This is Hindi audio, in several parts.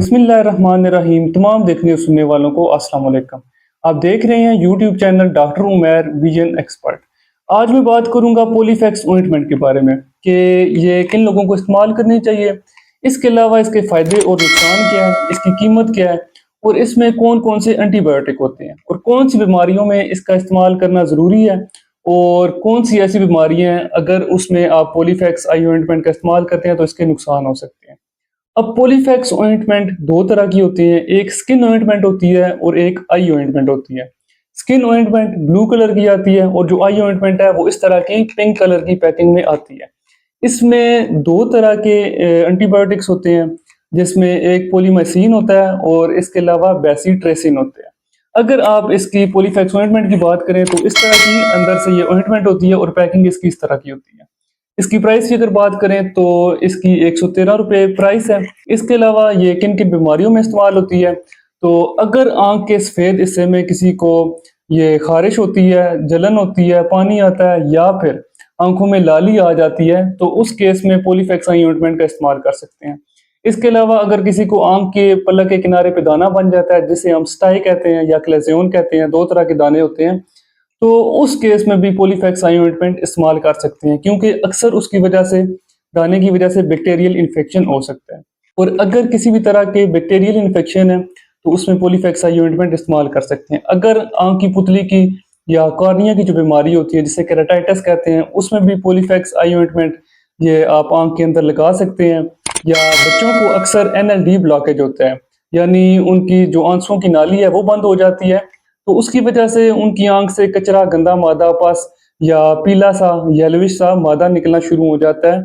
बिस्मिल्लाहिर्रहमानिर्रहीम। तमाम देखने और सुनने वालों को अस्सलाम वालेकुम। आप देख रहे हैं YouTube channel doctor Umair vision expert. आज मैं बात करूंगा पॉलीफैक्स ऑइंटमेंट के बारे में कि ये किन लोगों को इस्तेमाल करनी चाहिए, इसके अलावा इसके फ़ायदे और नुकसान क्या है, इसकी कीमत क्या है और इसमें कौन कौन से एंटीबायोटिक होते हैं और कौन सी बीमारियों में इसका इस्तेमाल करना ज़रूरी है और कौन सी ऐसी बीमारियाँ हैं अगर उसमें आप पॉलीफैक्स आई ऑइंटमेंट का इस्तेमाल करते हैं तो इसके नुकसान हो सकते हैं। अब पॉलीफैक्स ऑइंटमेंट 2 तरह की होती है, एक स्किन ऑइंटमेंट होती है और एक आई ऑइंटमेंट होती है। स्किन ऑइंटमेंट ब्लू कलर की आती है और जो आई ऑइंटमेंट है वो इस तरह की पिंक कलर की पैकिंग में आती है। इसमें 2 तरह के एंटीबायोटिक्स होते हैं, जिसमें एक पॉलीमाइसिन होता है और इसके अलावा बेसिट्रेसिन होते हैं। अगर आप इसकी पॉलीफैक्स ऑइंटमेंट की बात करें तो इस तरह की अंदर से ये ऑइंटमेंट होती है और पैकिंग इसकी इस तरह की होती है। इसकी प्राइस की अगर बात करें तो इसकी ₹113 प्राइस है। इसके अलावा ये किन-किन बीमारियों में इस्तेमाल होती है, तो अगर आँख के सफ़ेद हिस्से में किसी को ये ख़ारिश होती है, जलन होती है, पानी आता है या फिर आँखों में लाली आ जाती है, तो उस केस में पॉलीफैक्स आई ऑइंटमेंट का इस्तेमाल कर सकते हैं। इसके अलावा अगर किसी को आँख के पलक के किनारे पे दाना बन जाता है, जिसे हम स्टाई कहते हैं या क्लेज़ियन कहते हैं, 2 तरह के दाने होते हैं, तो उस केस में भी पॉलीफैक्स आई ऑइंटमेंट इस्तेमाल कर सकते हैं, क्योंकि अक्सर उसकी वजह से दाने की वजह से बैक्टीरियल इन्फेक्शन हो सकता है और अगर किसी भी तरह के बैक्टीरियल इन्फेक्शन है तो उसमें पॉलीफैक्स आई ऑइंटमेंट इस्तेमाल कर सकते हैं। अगर आँख की पुतली की या कॉर्निया की जो बीमारी होती है जिसे केराटाइटिस कहते हैं, उसमें भी पॉलीफैक्स आई ऑइंटमेंट ये आप आँख के अंदर लगा सकते हैं। या बच्चों को अक्सर एनएलडी ब्लॉकेज होता है, यानी उनकी जो आँसुओं की नाली है वो बंद हो जाती है, तो उसकी वजह से उनकी आँख से कचरा, गंदा मादा पास या पीला सा, येलोविश सा मादा निकलना शुरू हो जाता है,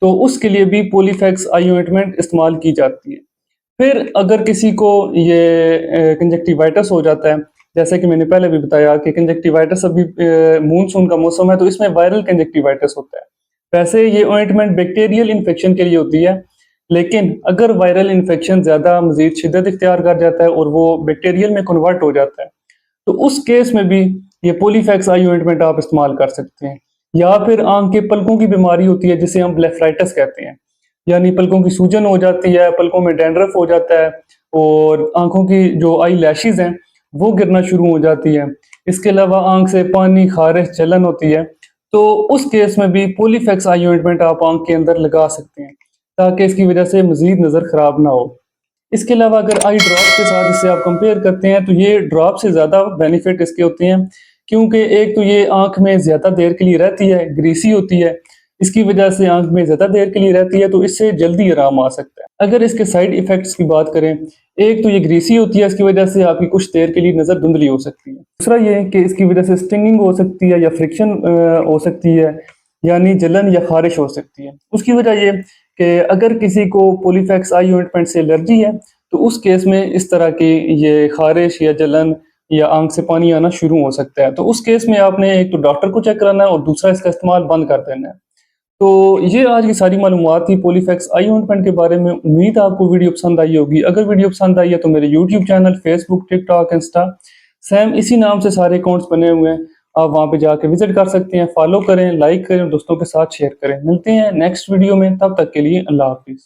तो उसके लिए भी पॉलीफैक्स आई ऑइंटमेंट इस्तेमाल की जाती है। फिर अगर किसी को ये कंजक्टिवाइटिस हो जाता है, जैसे कि मैंने पहले भी बताया कि कंजक्टिवाइटिस अभी मानसून का मौसम है तो इसमें वायरल कंजक्टिवाइटिस होता है। वैसे ये ऑइंटमेंट बैक्टीरियल इन्फेक्शन के लिए होती है, लेकिन अगर वायरल इन्फेक्शन ज़्यादा मज़ीद शिद्दत इख्तियार कर जाता है और वो बैक्टीरियल में कन्वर्ट हो जाता है, तो उस केस में भी ये पॉलीफैक्स आई ऑइंटमेंट आप इस्तेमाल कर सकते हैं। या फिर आँख के पलकों की बीमारी होती है जिसे हम ब्लेफराइटिस कहते हैं, यानी पलकों की सूजन हो जाती है, पलकों में डैंड्रफ हो जाता है और आँखों की जो आई लैशेज़ हैं वो गिरना शुरू हो जाती है। इसके अलावा आँख से पानी, ख़ारिश, जलन होती है, तो उस केस में भी पॉलीफैक्स आई ऑइंटमेंट आप आँख के अंदर लगा सकते हैं, ताकि इसकी वजह से मज़ीद नज़र ख़राब ना हो। इसके अलावा अगर आई ड्रॉप के साथ इसे आप कंपेयर करते हैं तो ये ड्रॉप से ज़्यादा बेनिफिट इसके होते हैं, क्योंकि एक तो ये आँख में ज़्यादा देर के लिए रहती है, ग्रीसी होती है, इसकी वजह से आँख में ज़्यादा देर के लिए रहती है तो इससे जल्दी आराम आ सकता है। अगर इसके साइड इफ़ेक्ट्स की बात करें, एक तो ये ग्रीसी होती है, इसकी वजह से आपकी कुछ देर के लिए नज़र धुंधली हो सकती है। दूसरा ये कि इसकी वजह से स्टिंगिंग हो सकती है या फ्रिक्शन हो सकती है, यानी जलन या ख़ारिश हो सकती है। उसकी वजह ये कि अगर किसी को पॉलीफैक्स आई ऑइंटमेंट से एलर्जी है, तो उस केस में इस तरह की ये ख़ारिश या जलन या आँख से पानी आना शुरू हो सकता है। तो उस केस में आपने एक तो डॉक्टर को चेक कराना है और दूसरा इसका इस्तेमाल बंद कर देना है। तो ये आज की सारी मालूमात थी पॉलीफैक्स आई ऑइंटमेंट के बारे में। उम्मीद है आपको वीडियो पसंद आई होगी। अगर वीडियो पसंद आई है तो मेरे YouTube channel, Facebook, TikTok, Insta same इसी नाम से सारे अकाउंट्स बने हुए हैं। आप वहाँ पे जाके विज़िट कर सकते हैं, फॉलो करें, लाइक करें, दोस्तों के साथ शेयर करें। मिलते हैं नेक्स्ट वीडियो में, तब तक के लिए अल्लाह हाफ़िज़।